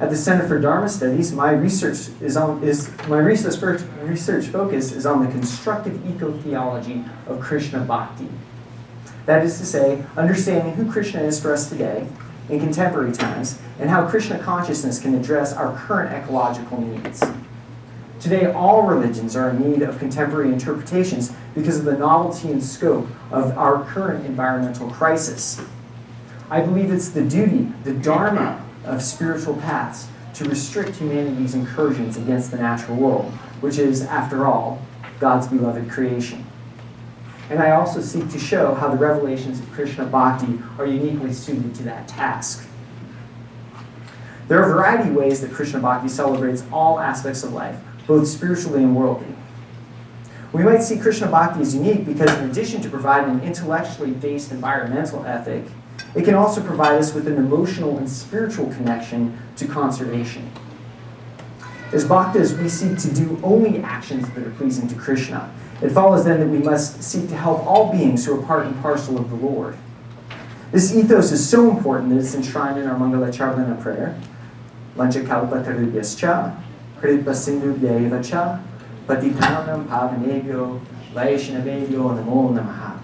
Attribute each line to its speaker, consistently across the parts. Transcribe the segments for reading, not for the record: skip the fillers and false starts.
Speaker 1: At the Center for Dharma Studies, my research focus is on the constructive eco-theology of Krishna Bhakti. That is to say, understanding who Krishna is for us today, in contemporary times, and how Krishna consciousness can address our current ecological needs. Today, all religions are in need of contemporary interpretations because of the novelty and scope of our current environmental crisis. I believe it's the duty, the dharma of spiritual paths to restrict humanity's incursions against the natural world, which is, after all, God's beloved creation. And I also seek to show how the revelations of Krishna Bhakti are uniquely suited to that task. There are a variety of ways that Krishna Bhakti celebrates all aspects of life, both spiritually and worldly. We might see Krishna Bhakti as unique because in addition to providing an intellectually based environmental ethic, it can also provide us with an emotional and spiritual connection to conservation. As Bhaktas, we seek to do only actions that are pleasing to Krishna. It follows then that we must seek to help all beings who are part and parcel of the Lord. This ethos is so important that it's enshrined in our Mangala Chavdana prayer. Vanchakalpatarubhyascha, Kritpasindubhyaevacha, Patitanam Pavanebhyo, Vaishnavebhyo Namo Namaha.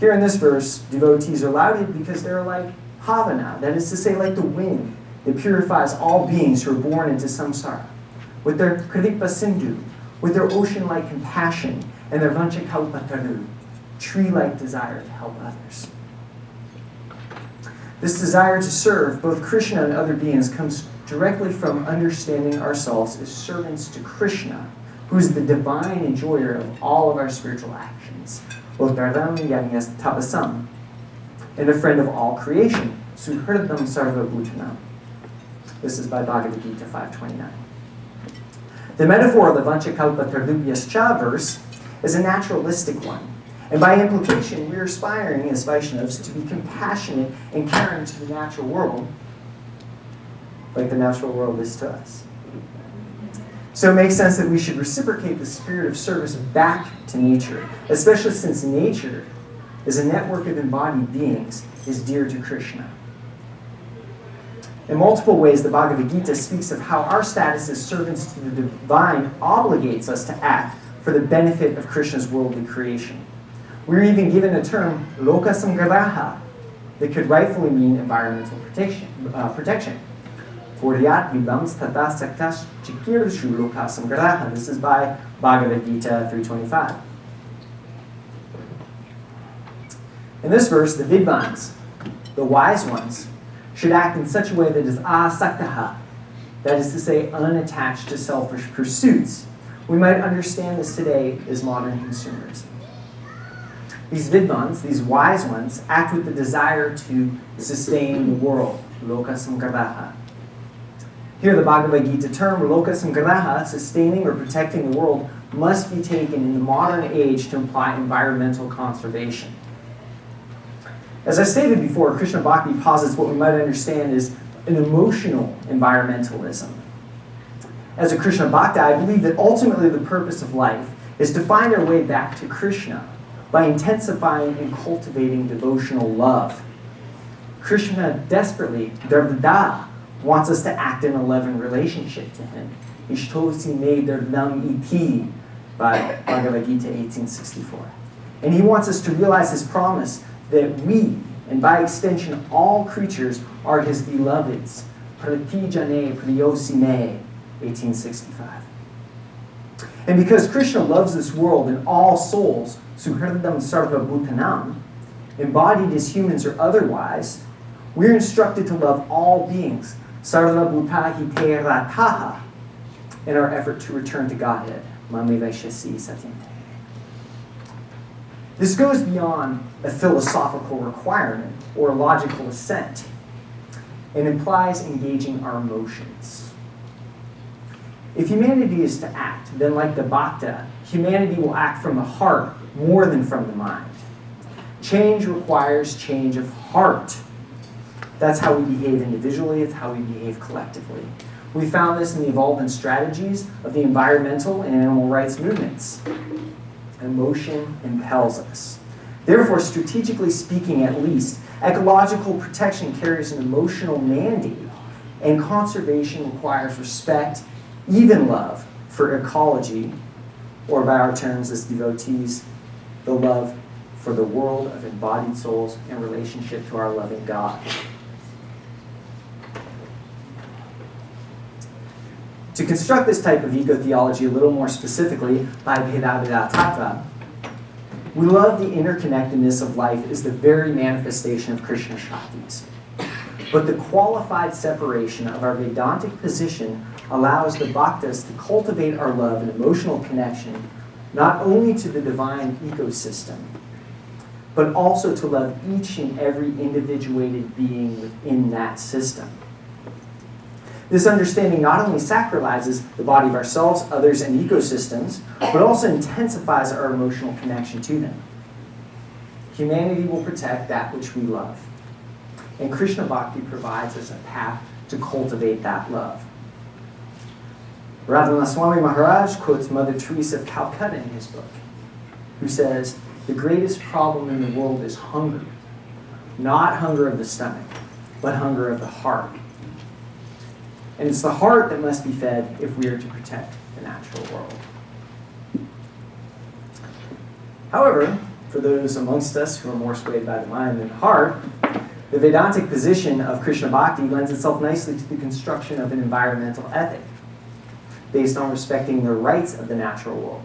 Speaker 1: Here in this verse, devotees are lauded because they're like Pavana, that is to say, like the wind that purifies all beings who are born into samsara. With their Kripa Sindhu, with their ocean-like compassion, and their Vanchakalpataru, tree-like desire to help others. This desire to serve both Krishna and other beings comes directly from understanding ourselves as servants to Krishna, who is the divine enjoyer of all of our spiritual actions, Uttaram Yanyas Tapasam, and a friend of all creation, Suhridam Sarva Bhutanam. This is by Bhagavad Gita 5:29. The metaphor of the Vanchakalpatarubhyascha verse is a naturalistic one, and by implication, we are aspiring as Vaishnavas to be compassionate and caring to the natural world, like the natural world is to us. So it makes sense that we should reciprocate the spirit of service back to nature, especially since nature, as a network of embodied beings, is dear to Krishna. In multiple ways, the Bhagavad Gita speaks of how our status as servants to the divine obligates us to act for the benefit of Krishna's worldly creation. We're even given a term, loka samgraha, that could rightfully mean environmental protection. This is by Bhagavad Gita 3:25. In this verse, the vidvans, the wise ones, should act in such a way that is asaktaha, that is to say, unattached to selfish pursuits. We might understand this today as modern consumerism. These vidvans, these wise ones, act with the desire to sustain the world, loka samgraha. Here the Bhagavad Gita term, loka samgraha, sustaining or protecting the world, must be taken in the modern age to imply environmental conservation. As I stated before, Krishna Bhakti posits what we might understand as an emotional environmentalism. As a Krishna Bhakta, I believe that ultimately the purpose of life is to find our way back to Krishna by intensifying and cultivating devotional love. Krishna desperately, Dharvada, wants us to act in a loving relationship to him. Ishtosi me dardam iti, by Bhagavad Gita 1864. And he wants us to realize his promise that we, and by extension all creatures, are his beloveds. Pratijane priyosime, 1865. And because Krishna loves this world and all souls, suhridam sarva bhutanam, embodied as humans or otherwise, we're instructed to love all beings, sarva bhutahi te rataha, in our effort to return to Godhead. Mame vaishasi satyante. This goes beyond a philosophical requirement or a logical assent and implies engaging our emotions. If humanity is to act, then like the Bhakta, humanity will act from the heart more than from the mind. Change requires change of heart. That's how we behave individually, it's how we behave collectively. We found this in the evolvement strategies of the environmental and animal rights movements. Emotion impels us. Therefore, strategically speaking at least, ecological protection carries an emotional mandate And conservation requires respect, even love, for ecology, or by our terms as devotees, the love for the world of embodied souls in relationship to our loving God. To construct this type of eco-theology a little more specifically by Bheda Bheda Tattva, we love the interconnectedness of life is the very manifestation of Krishna Shaktis. But the qualified separation of our Vedantic position allows the bhaktas to cultivate our love and emotional connection not only to the divine ecosystem, but also to love each and every individuated being within that system. This understanding not only sacralizes the body of ourselves, others, and ecosystems, but also intensifies our emotional connection to them. Humanity will protect that which we love. And Krishna Bhakti provides us a path to cultivate that love. Radhanath Swami Maharaj quotes Mother Teresa of Calcutta in his book, who says, "The greatest problem in the world is hunger. Not hunger of the stomach, but hunger of the heart. And it's the heart that must be fed if we are to protect the natural world." However, for those amongst us who are more swayed by the mind than the heart, the Vedantic position of Krishna Bhakti lends itself nicely to the construction of an environmental ethic based on respecting the rights of the natural world,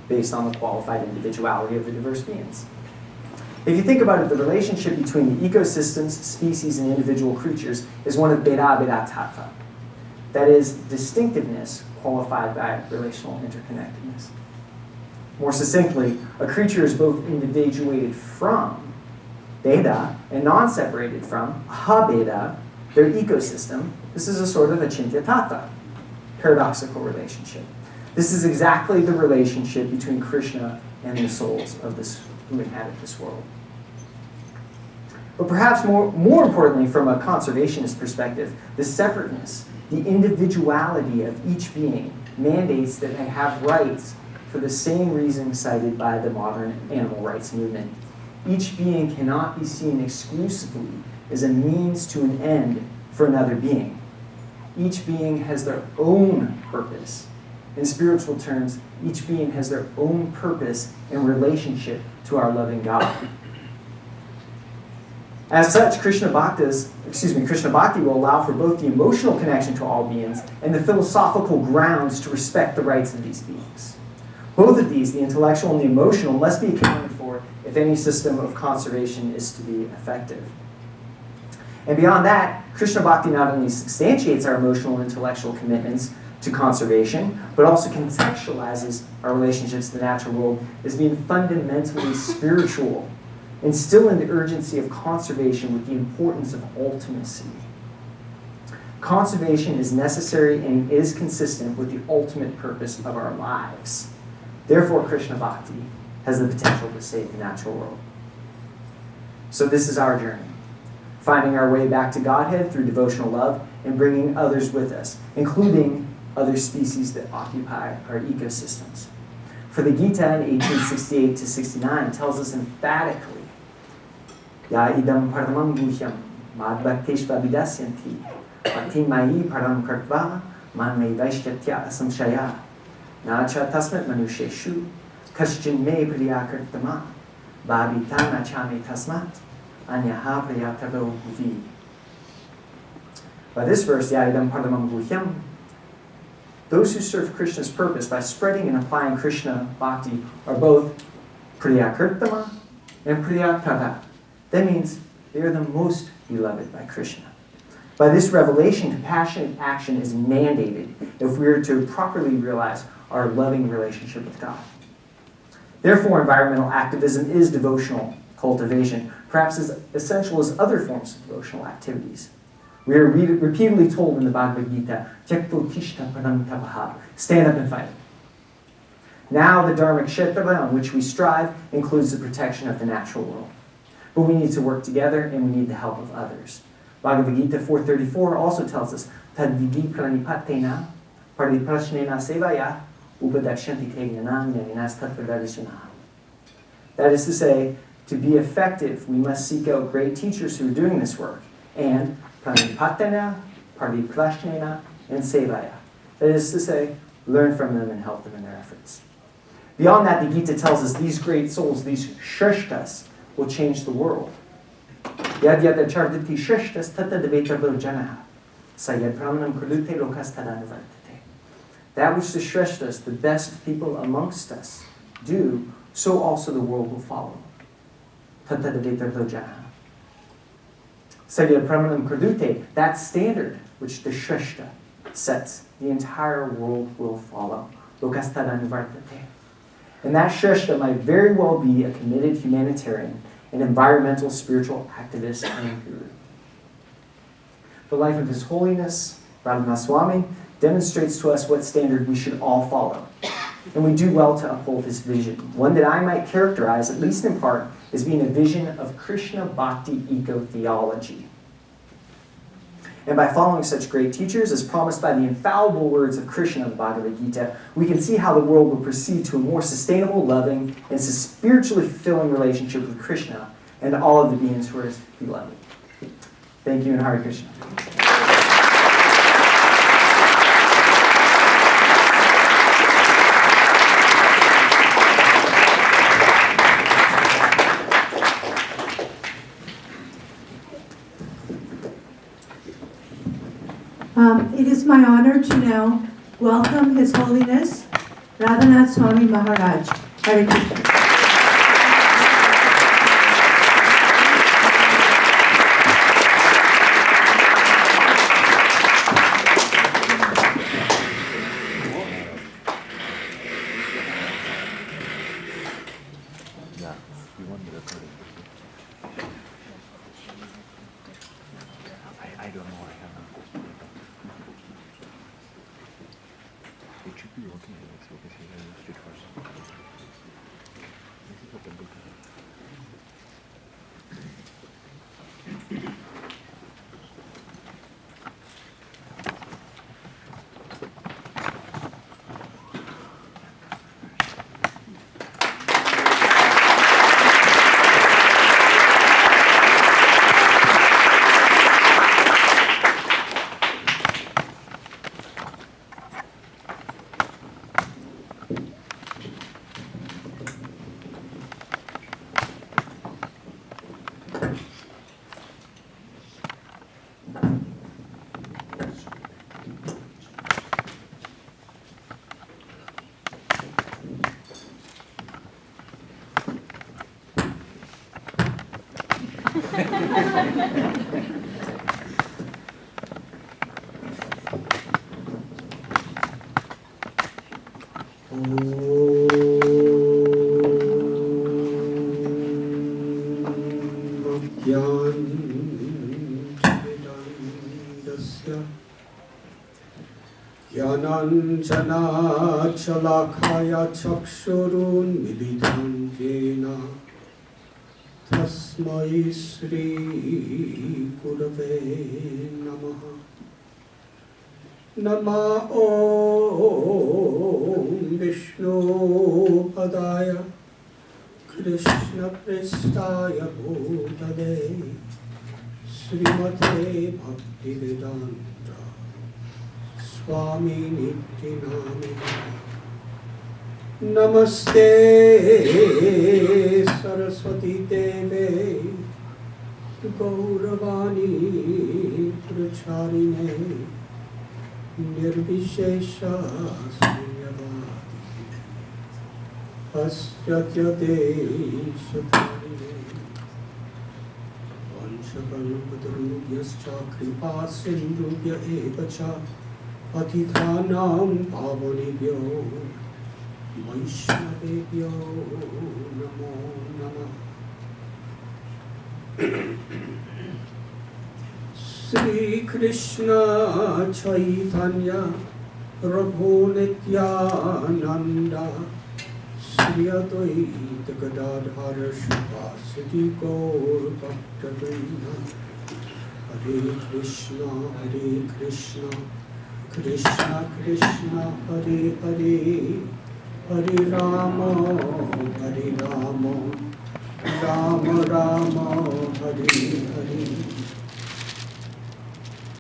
Speaker 1: based on the qualified individuality of the diverse beings. If you think about it, the relationship between the ecosystems, species, and individual creatures is one of Bheda Bheda Tattva. That is, distinctiveness qualified by relational interconnectedness. More succinctly, a creature is both individuated from Bheda and non-separated from ha-Bheda, their ecosystem. This is a sort of achintya tattva, paradoxical relationship. This is exactly the relationship between Krishna and the souls of this who inhabit this world. But perhaps more importantly, from a conservationist perspective, the separateness, the individuality of each being mandates that they have rights for the same reason cited by the modern animal rights movement. Each being cannot be seen exclusively as a means to an end for another being. Each being has their own purpose. In spiritual terms, each being has their own purpose in relationship to our loving God. As such, Krishna Bhakti will allow for both the emotional connection to all beings and the philosophical grounds to respect the rights of these beings. Both of these, the intellectual and the emotional, must be accounted for if any system of conservation is to be effective. And beyond that, Krishna Bhakti not only substantiates our emotional and intellectual commitments to conservation, but also contextualizes our relationships to the natural world as being fundamentally spiritual, instilling the urgency of conservation with the importance of ultimacy. Conservation is necessary and is consistent with the ultimate purpose of our lives. Therefore, Krishna Bhakti has the potential to save the natural world. So this is our journey, finding our way back to Godhead through devotional love and bringing others with us, including other species that occupy our ecosystems. For the Gita in 1868-69 tells us emphatically, Ya idam paramam guhyam mad bhakteshva vidasyanti bhakti mayi param kartva man me vaishyatya asamshaya nacha tasmat manusheshu kaschin me priyakartama bhavitana chame tasmat anyaha priyatavo bhuvi. By this verse, Ya idam paramam guhyam, those who serve Krishna's purpose by spreading and applying Krishna Bhakti are both Priyakartama and Priyaprada. That means they are the most beloved by Krishna. By this revelation, compassionate action is mandated if we are to properly realize our loving relationship with God. Therefore, environmental activism is devotional cultivation, perhaps as essential as other forms of devotional activities. We are repeatedly told in the Bhagavad Gita, stand up and fight. Now the Dharma Kshetra on which we strive includes the protection of the natural world. But we need to work together and we need the help of others. Bhagavad Gita 4.34 also tells us, Tadvidi pranipatena pariprashnena sevaya upadakshanti te gnanam yaninas tattvadarishana. That is to say, to be effective, we must seek out great teachers who are doing this work. And pranipatena, Pariprashnena and Sevaya. That is to say, learn from them and help them in their efforts. Beyond that, the Gita tells us these great souls, these shrishtas, will change the world. Yad yad chardati shrishtas tata devetaro janaha. Sayad pramanam krudute lokastadanavartate. That which the shrishtas, the best people amongst us, do, so also the world will follow. Tata devetaro janaha. Sayad pramanam krudute, that standard which the shrishta sets, the entire world will follow. Lokastadanavartate. And that shrishta might very well be a committed humanitarian, an environmental spiritual activist and guru. The life of His Holiness, Radhanath Swami, demonstrates to us what standard we should all follow. And we do well to uphold his vision, one that I might characterize, at least in part, as being a vision of Krishna Bhakti eco-theology. And by following such great teachers, as promised by the infallible words of Krishna in the Bhagavad Gita, we can see how the world will proceed to a more sustainable, loving, and spiritually fulfilling relationship with Krishna and all of the beings who are His beloved. Thank you, and Hare Krishna.
Speaker 2: It is my honor to now welcome His Holiness Radhanath Swami Maharaj. Hare Krishna.
Speaker 3: Chalakaya chakshurun militam jena tasmai Sri Gurave namaha. Nama Om Vishnu Padaya Krishna Prestaya Bhutale Srimate Bhakti Vedanta Swami Nityanami. Namaste Saraswati Deve Gauravani Pracharine Nirvishesha Sunyavadi Paschatya Deshatarine Vanchakalpatarubhyascha Kripa Sindhubhya Evacha Patithanam Pavanebhyo Vaishnavebhyo Namo Namah. Sri Krishna Chaitanya Prabhu Nityananda Sri Advaita Gadadhara Shivasati Gaur Bhaktavrinda. Hare Krishna Krishna Krishna Hare Hare Hare Rama Rama Rama Hare Hare.